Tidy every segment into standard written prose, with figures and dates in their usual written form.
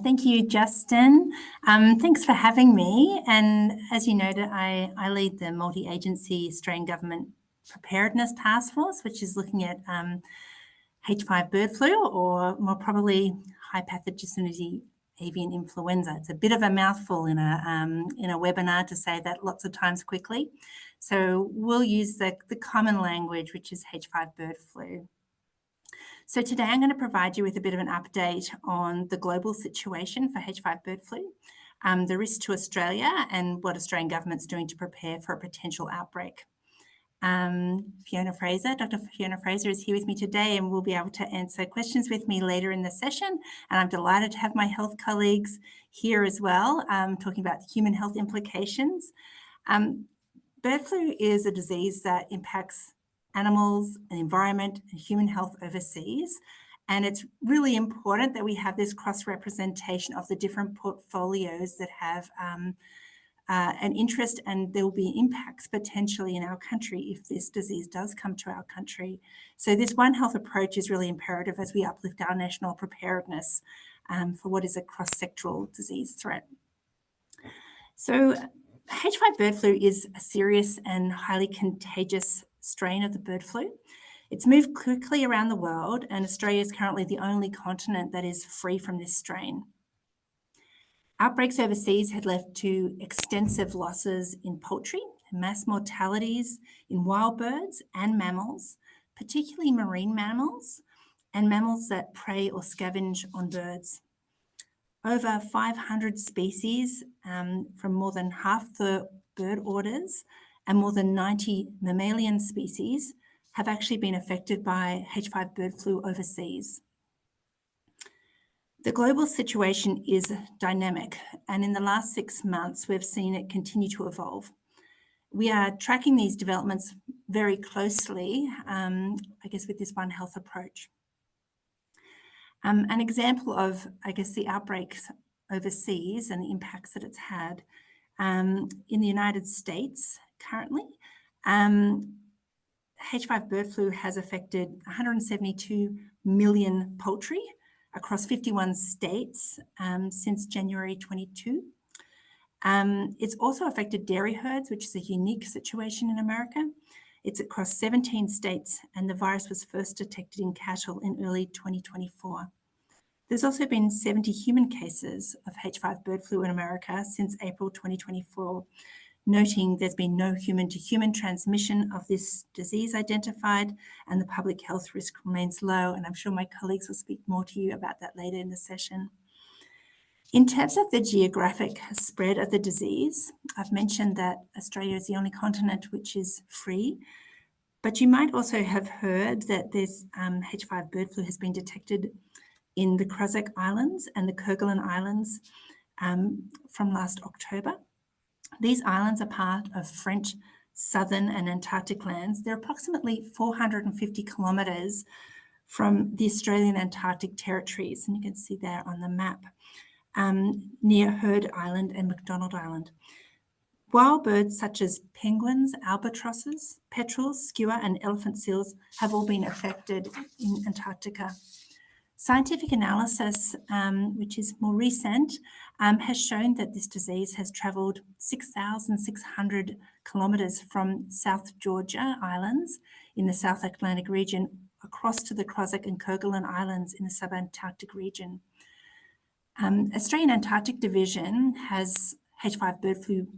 Thank you, Justin. Thanks for having me. And as you noted, I lead the multi-agency Australian Government Preparedness Taskforce, which is looking at H5 bird flu, or more probably high pathogenicity avian influenza. It's a bit of a mouthful in a webinar to say that lots of times quickly. So we'll use the common language, which is H5 bird flu. So today I'm going to provide you with a bit of an update on the global situation for H5 bird flu, the risk to Australia and what Australian government's doing to prepare for a potential outbreak. Dr. Fiona Fraser is here with me today and will be able to answer questions with me later in the session. And I'm delighted to have my health colleagues here as well, talking about human health implications. Bird flu is a disease that impacts animals and environment and human health overseas. And it's really important that we have this cross-representation of the different portfolios that have an interest, and there will be impacts potentially in our country if this disease does come to our country. So this One Health approach is really imperative as we uplift our national preparedness for what is a cross-sectoral disease threat. So H5 bird flu is a serious and highly contagious strain of the bird flu. It's moved quickly around the world, and Australia is currently the only continent that is free from this strain. Outbreaks overseas had led to extensive losses in poultry, mass mortalities in wild birds and mammals, particularly marine mammals and mammals that prey or scavenge on birds. Over 500 species from more than half the bird orders and more than 90 mammalian species have actually been affected by H5 bird flu overseas. The global situation is dynamic, and in the last 6 months, we've seen it continue to evolve. We are tracking these developments very closely, I guess, with this One Health approach. An example of, I guess, the outbreaks overseas and the impacts that it's had in the United States currently, H5 bird flu has affected 172 million poultry across 51 states since January 22. It's also affected dairy herds, which is a unique situation in America. It's across 17 states, and the virus was first detected in cattle in early 2024. There's also been 70 human cases of H5 bird flu in America since April 2024, noting there's been no human-to-human transmission of this disease identified, and the public health risk remains low, and I'm sure my colleagues will speak more to you about that later in the session. In terms of the geographic spread of the disease, I've mentioned that Australia is the only continent which is free, but you might also have heard that this H5 bird flu has been detected in the Crozet Islands and the Kerguelen Islands from last October. These islands are part of French southern and Antarctic lands. They're approximately 450 kilometres from the Australian Antarctic territories, and you can see there on the map, near Heard Island and McDonald Island. Wild birds such as penguins, albatrosses, petrels, skua and elephant seals have all been affected in Antarctica. Scientific analysis, which is more recent, has shown that this disease has travelled 6,600 kilometres from South Georgia Islands in the South Atlantic region across to the Crozet and Kerguelen Islands in the subantarctic region. Australian Antarctic Division has H5 bird flu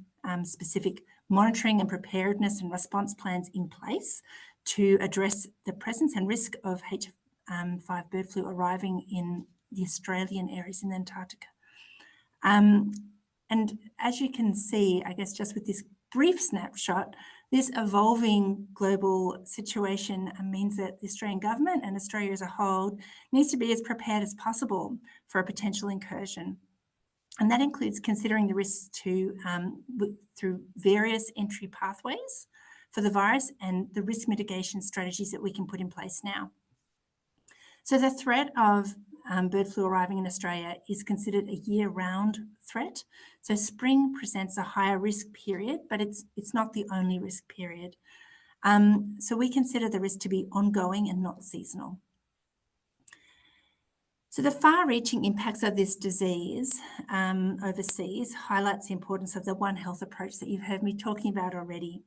specific monitoring and preparedness and response plans in place to address the presence and risk of H5 bird flu arriving in the Australian areas in Antarctica. And as you can see, I guess just with this brief snapshot, this evolving global situation means that the Australian government and Australia as a whole needs to be as prepared as possible for a potential incursion. And that includes considering the risks through various entry pathways for the virus and the risk mitigation strategies that we can put in place now. So the threat of bird flu arriving in Australia is considered a year-round threat. So spring presents a higher risk period, but it's not the only risk period. So we consider the risk to be ongoing and not seasonal. So the far-reaching impacts of this disease overseas highlights the importance of the One Health approach that you've heard me talking about already.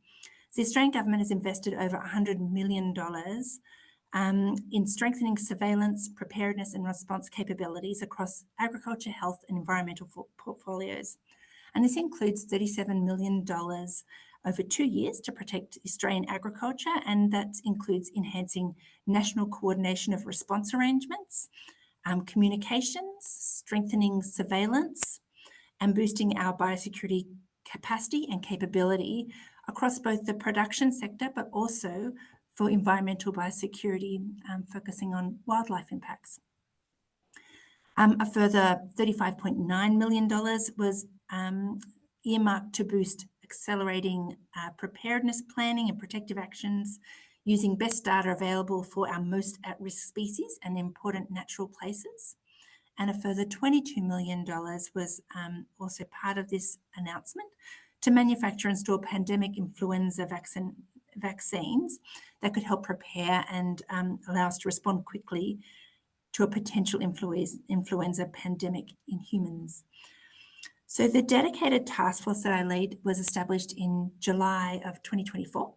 So the Australian Government has invested over $100 million in strengthening surveillance, preparedness and response capabilities across agriculture, health and environmental portfolios. And this includes $37 million over 2 years to protect Australian agriculture, and that includes enhancing national coordination of response arrangements, communications, strengthening surveillance, and boosting our biosecurity capacity and capability across both the production sector, but also for environmental biosecurity, focusing on wildlife impacts. A further $35.9 million was earmarked to boost accelerating preparedness planning and protective actions using best data available for our most at-risk species and important natural places. And a further $22 million was also part of this announcement to manufacture and store pandemic influenza vaccines that could help prepare and allow us to respond quickly to a potential influenza pandemic in humans. So the dedicated task force that I lead was established in July of 2024.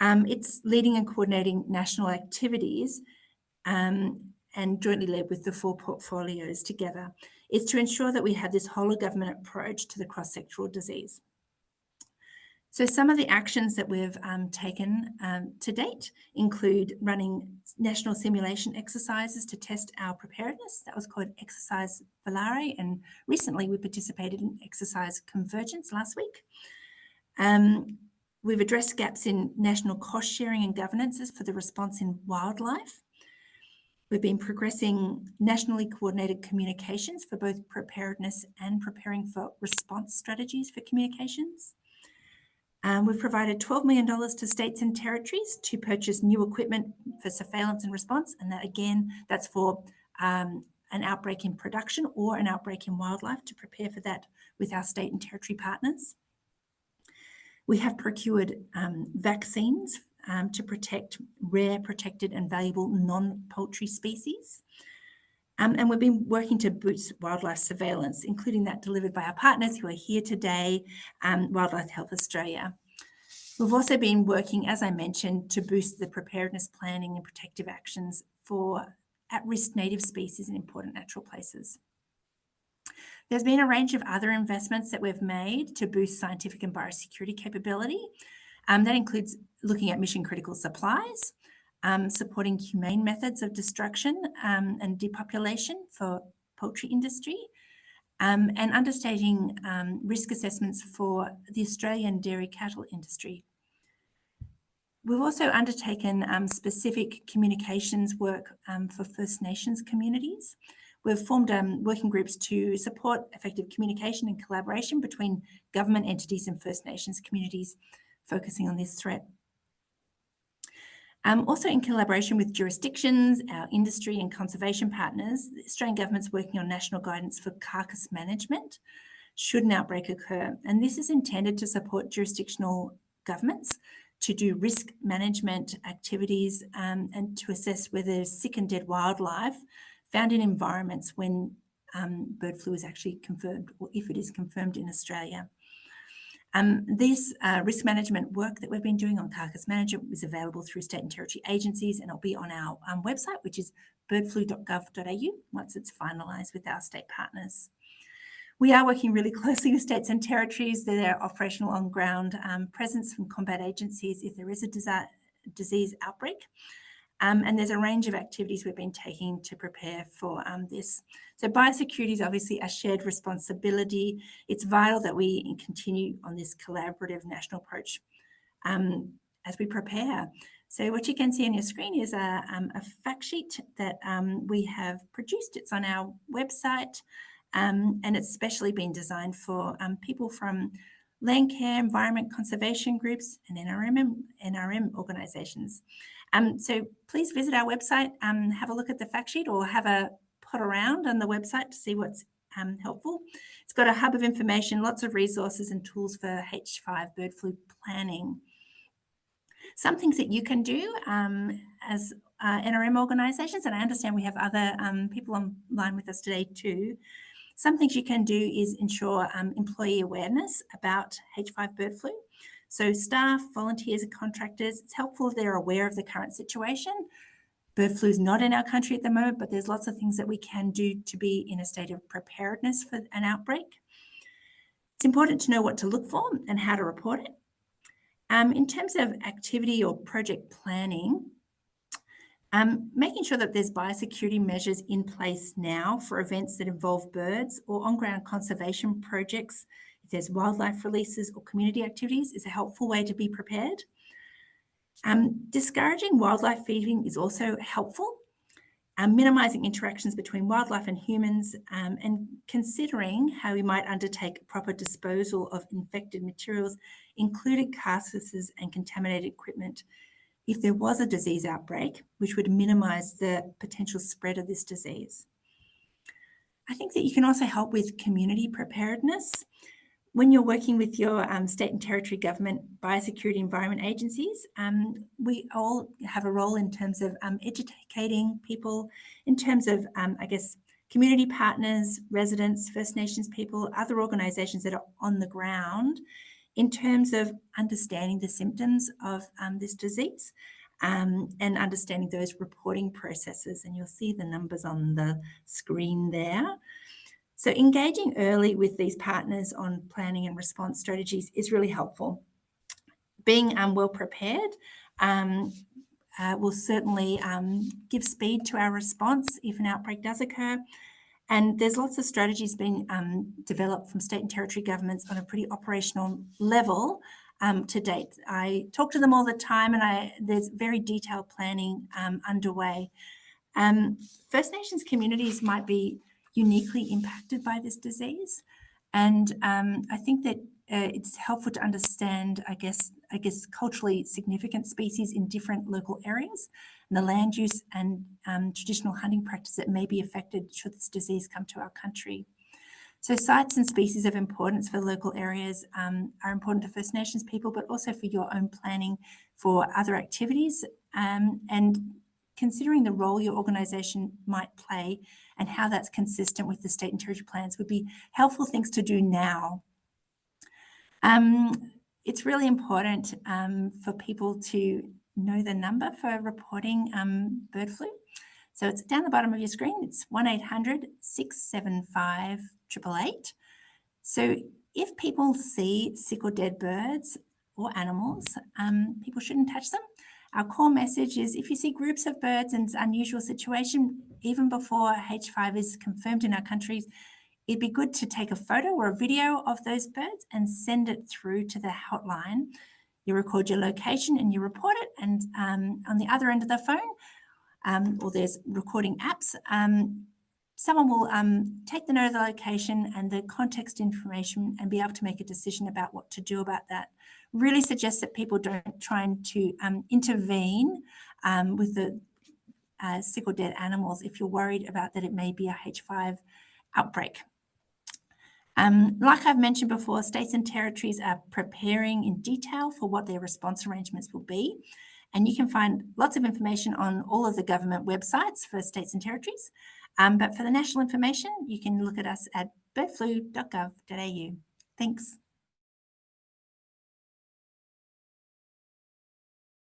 It's leading and coordinating national activities and jointly led with the 4 portfolios together. It's to ensure that we have this whole of government approach to the cross-sectoral disease. So some of the actions that we've taken to date include running national simulation exercises to test our preparedness. That was called Exercise Volare, and recently we participated in Exercise Convergence last week. We've addressed gaps in national cost sharing and governances for the response in wildlife. We've been progressing nationally coordinated communications for both preparedness and preparing for response strategies for communications. We've provided $12 million to states and territories to purchase new equipment for surveillance and response, and that again, that's for an outbreak in production or an outbreak in wildlife, to prepare for that with our state and territory partners. We have procured vaccines to protect rare, protected and valuable non-poultry species. And we've been working to boost wildlife surveillance, including that delivered by our partners who are here today, Wildlife Health Australia. We've also been working, as I mentioned, to boost the preparedness planning and protective actions for at-risk native species in important natural places. There's been a range of other investments that we've made to boost scientific and biosecurity capability. That includes looking at mission-critical supplies, supporting humane methods of destruction and depopulation for poultry industry, and undertaking risk assessments for the Australian dairy cattle industry. We've also undertaken specific communications work for First Nations communities. We've formed working groups to support effective communication and collaboration between government entities and First Nations communities, focusing on this threat. Also in collaboration with jurisdictions, our industry and conservation partners, the Australian Government's working on national guidance for carcass management should an outbreak occur. And this is intended to support jurisdictional governments to do risk management activities and to assess whether sick and dead wildlife found in environments when bird flu is actually confirmed, or if it is confirmed in Australia. This risk management work that we've been doing on carcass management is available through state and territory agencies, and it'll be on our website, which is birdflu.gov.au, once it's finalised with our state partners. We are working really closely with states and territories. They're operational on-ground presence from combat agencies if there is a disease outbreak. And there's a range of activities we've been taking to prepare for this. So biosecurity is obviously a shared responsibility. It's vital that we continue on this collaborative national approach as we prepare. So what you can see on your screen is a fact sheet that we have produced. It's on our website, and it's specially been designed for people from land care, environment conservation groups, and NRM organisations. So please visit our website, have a look at the fact sheet, or have a pot around on the website to see what's helpful. It's got a hub of information, lots of resources and tools for H5 bird flu planning. Some things that you can do as NRM organisations, and I understand we have other people online with us today too. Some things you can do is ensure employee awareness about H5 bird flu. So staff, volunteers and contractors, it's helpful if they're aware of the current situation. Bird flu is not in our country at the moment, but there's lots of things that we can do to be in a state of preparedness for an outbreak. It's important to know what to look for and how to report it. In terms of activity or project planning, making sure that there's biosecurity measures in place now for events that involve birds or on-ground conservation projects. If there's wildlife releases or community activities, is a helpful way to be prepared. Discouraging wildlife feeding is also helpful. Minimising interactions between wildlife and humans, and considering how we might undertake proper disposal of infected materials, including carcasses and contaminated equipment, if there was a disease outbreak, which would minimise the potential spread of this disease. I think that you can also help with community preparedness. When you're working with your state and territory government biosecurity environment agencies, we all have a role in terms of educating people, in terms of, I guess, community partners, residents, First Nations people, other organisations that are on the ground, in terms of understanding the symptoms of this disease and understanding those reporting processes. And you'll see the numbers on the screen there. So engaging early with these partners on planning and response strategies is really helpful. Being well prepared will certainly give speed to our response if an outbreak does occur. And there's lots of strategies being developed from state and territory governments on a pretty operational level to date. I talk to them all the time, and there's very detailed planning underway. First Nations communities might be uniquely impacted by this disease, and I think that it's helpful to understand, I guess, culturally significant species in different local areas, and the land use and traditional hunting practice that may be affected should this disease come to our country. So sites and species of importance for local areas are important to First Nations people, but also for your own planning for other activities, and considering the role your organisation might play and how that's consistent with the state and territory plans would be helpful things to do now. It's really important for people to know the number for reporting bird flu. So it's down the bottom of your screen. It's 1800 675 888. So if people see sick or dead birds or animals, people shouldn't touch them. Our core message is if you see groups of birds in unusual situation, even before H5 is confirmed in our countries, it'd be good to take a photo or a video of those birds and send it through to the hotline. You record your location and you report it, and on the other end of the phone, or there's recording apps, someone will take the note of the location and the context information and be able to make a decision about what to do about that. Really suggest that people don't try to intervene with the sick or dead animals if you're worried about that it may be a H5 outbreak. Like I've mentioned before, states and territories are preparing in detail for what their response arrangements will be. And you can find lots of information on all of the government websites for states and territories. But for the national information, you can look at us at birdflu.gov.au. Thanks.